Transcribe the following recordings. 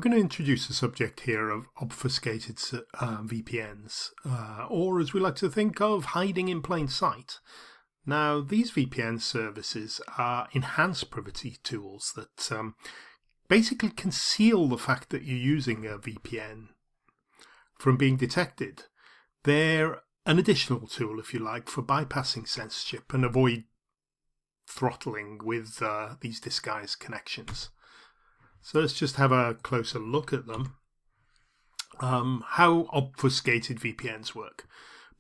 going to introduce the subject here of obfuscated VPNs, or as we like to think of, hiding in plain sight. Now, these VPN services are enhanced privacy tools that basically conceal the fact that you're using a VPN from being detected. They're an additional tool, if you like, for bypassing censorship and avoid throttling with these disguised connections. So let's just have a closer look at them. How obfuscated VPNs work.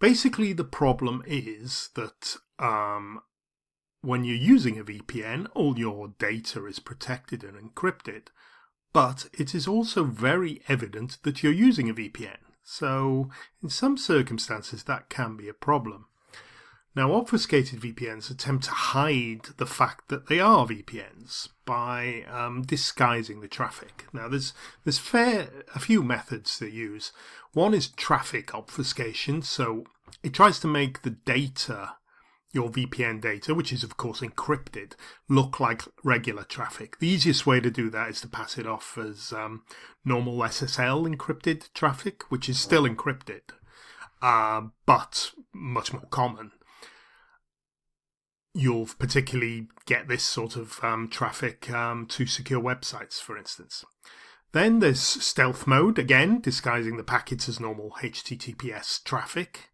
Basically, the problem is that when you're using a VPN, all your data is protected and encrypted, but it is also very evident that you're using a VPN. So in some circumstances, that can be a problem. Now, obfuscated VPNs attempt to hide the fact that they are VPNs by disguising the traffic. Now, there's a few methods they use. One is traffic obfuscation, so it tries to make the data, your VPN data, which is of course encrypted, look like regular traffic. The easiest way to do that is to pass it off as normal SSL encrypted traffic, which is still encrypted, but much more common. You'll particularly get this sort of traffic to secure websites, for instance. Then there's stealth mode, again, disguising the packets as normal HTTPS traffic.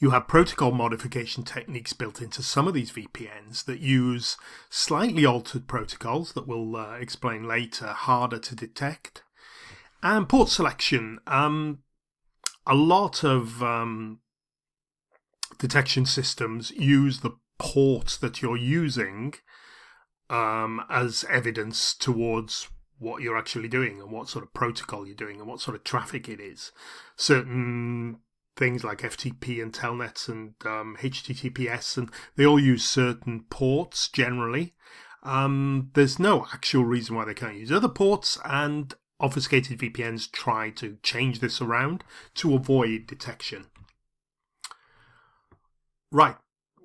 You have protocol modification techniques built into some of these VPNs that use slightly altered protocols that we'll explain later, harder to detect. And port selection. A lot of detection systems use the port that you're using as evidence towards what you're actually doing and what sort of protocol you're doing and what sort of traffic it is. Certain things like FTP and telnets and HTTPS, and they all use certain ports generally. There's no actual reason why they can't use other ports, and obfuscated VPNs try to change this around to avoid detection. Right,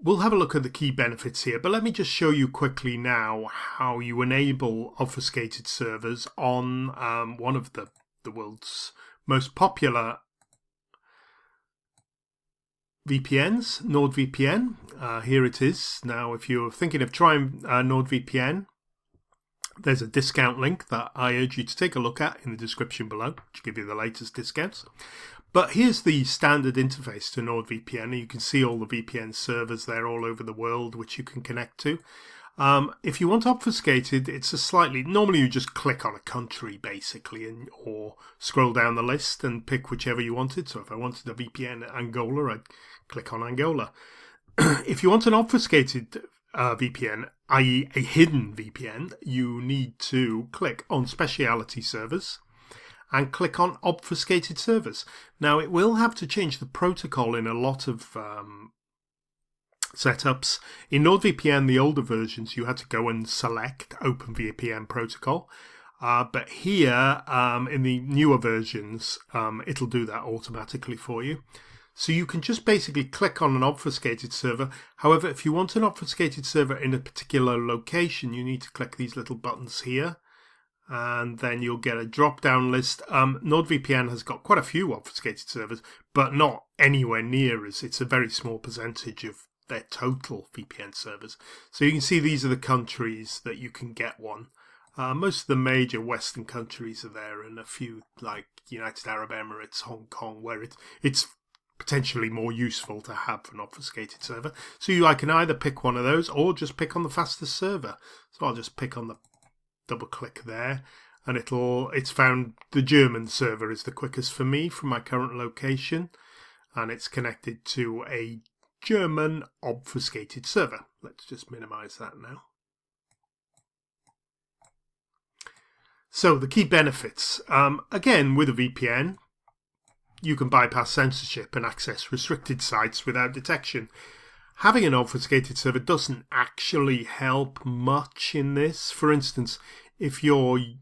we'll have a look at the key benefits here, but let me just show you quickly now how you enable obfuscated servers on one of the world's most popular VPNs, NordVPN. Here it is. Now, if you're thinking of trying NordVPN, there's a discount link that I urge you to take a look at in the description below to give you the latest discounts. But here's the standard interface to NordVPN. You can see all the VPN servers there all over the world which you can connect to. If you want obfuscated, it's normally you just click on a country basically, or scroll down the list and pick whichever you wanted. So if I wanted a VPN at Angola, I'd click on Angola. If you want an obfuscated VPN, i.e. a hidden VPN, you need to click on specialty servers and click on obfuscated servers. Now, it will have to change the protocol in a lot of setups. In NordVPN, the older versions, you had to go and select OpenVPN protocol. But here, in the newer versions, it'll do that automatically for you. So you can just basically click on an obfuscated server. However, if you want an obfuscated server in a particular location, you need to click these little buttons here. And then you'll get a drop-down list. NordVPN has got quite a few obfuscated servers, but not anywhere near as it's a very small percentage of their total VPN servers. So you can see these are the countries that you can get one. Most of the major Western countries are there, and a few like United Arab Emirates, Hong Kong, where it's potentially more useful to have an obfuscated server. So I can either pick one of those or just pick on the fastest server. So I'll just pick on the double click there, and it's found the German server is the quickest for me from my current location, and it's connected to a German obfuscated server. Let's just minimize that now. So the key benefits, again with a VPN, you can bypass censorship and access restricted sites without detection. Having an obfuscated server doesn't actually help much in this. For instance, if you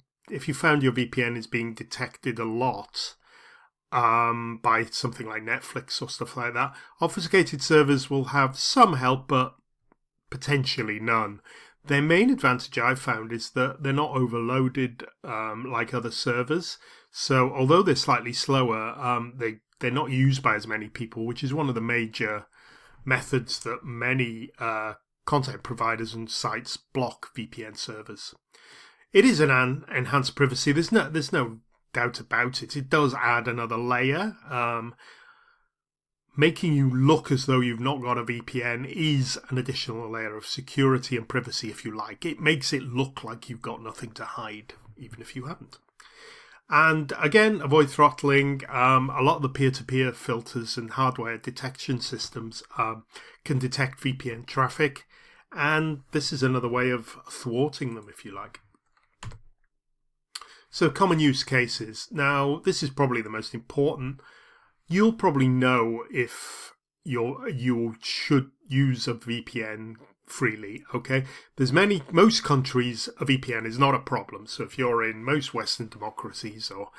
found your VPN is being detected a lot by something like Netflix or stuff like that, obfuscated servers will have some help, but potentially none. Their main advantage I've found is that they're not overloaded like other servers. So although they're slightly slower, they're not used by as many people, which is one of the major methods that many content providers and sites block VPN servers. It is an enhanced privacy. There's no doubt about it. It does add another layer. Making you look as though you've not got a VPN is an additional layer of security and privacy, if you like. It makes it look like you've got nothing to hide, even if you haven't. And again, avoid throttling. A lot of the peer-to-peer filters and hardware detection systems can detect VPN traffic, and this is another way of thwarting them, if you like. So common use cases. Now, this is probably the most important. You'll probably know if you should use a VPN freely, okay? Most countries, a VPN is not a problem. So if you're in most Western democracies or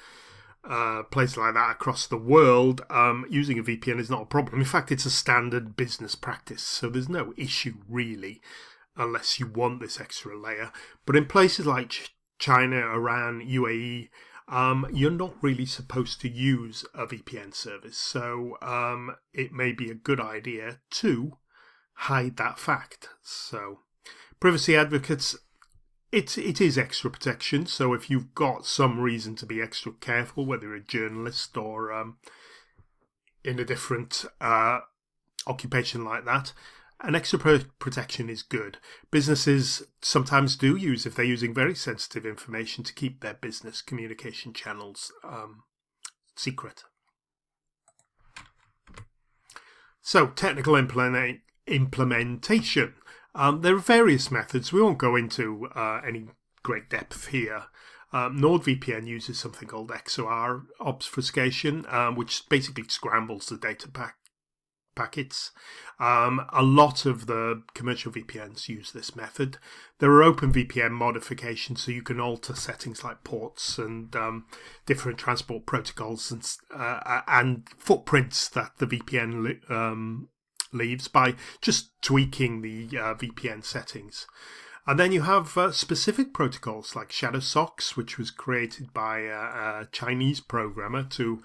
places like that across the world, using a VPN is not a problem. In fact, it's a standard business practice. So there's no issue really, unless you want this extra layer. But in places like China, Iran, UAE, you're not really supposed to use a VPN service. So it may be a good idea to hide that fact. So privacy advocates, it is extra protection. So if you've got some reason to be extra careful, whether you're a journalist or in a different occupation like that, an extra protection is good. Businesses sometimes do use, if they're using very sensitive information, to keep their business communication channels secret. So, technical implementation. There are various methods. We won't go into any great depth here. NordVPN uses something called XOR obfuscation, which basically scrambles the data packets. A lot of the commercial VPNs use this method. There are OpenVPN modifications, so you can alter settings like ports and different transport protocols and footprints that the VPN leaves by just tweaking the VPN settings. And then you have specific protocols like ShadowSox, which was created by a Chinese programmer to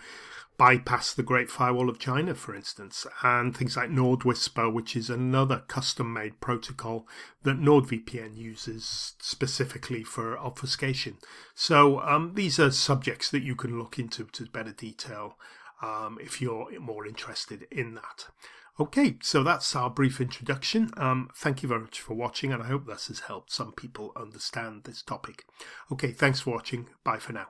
bypass the Great Firewall of China, for instance, and things like NordWhisper, which is another custom-made protocol that NordVPN uses specifically for obfuscation. So these are subjects that you can look into to better detail if you're more interested in that. Okay, so that's our brief introduction. Thank you very much for watching, and I hope this has helped some people understand this topic. Okay, thanks for watching. Bye for now.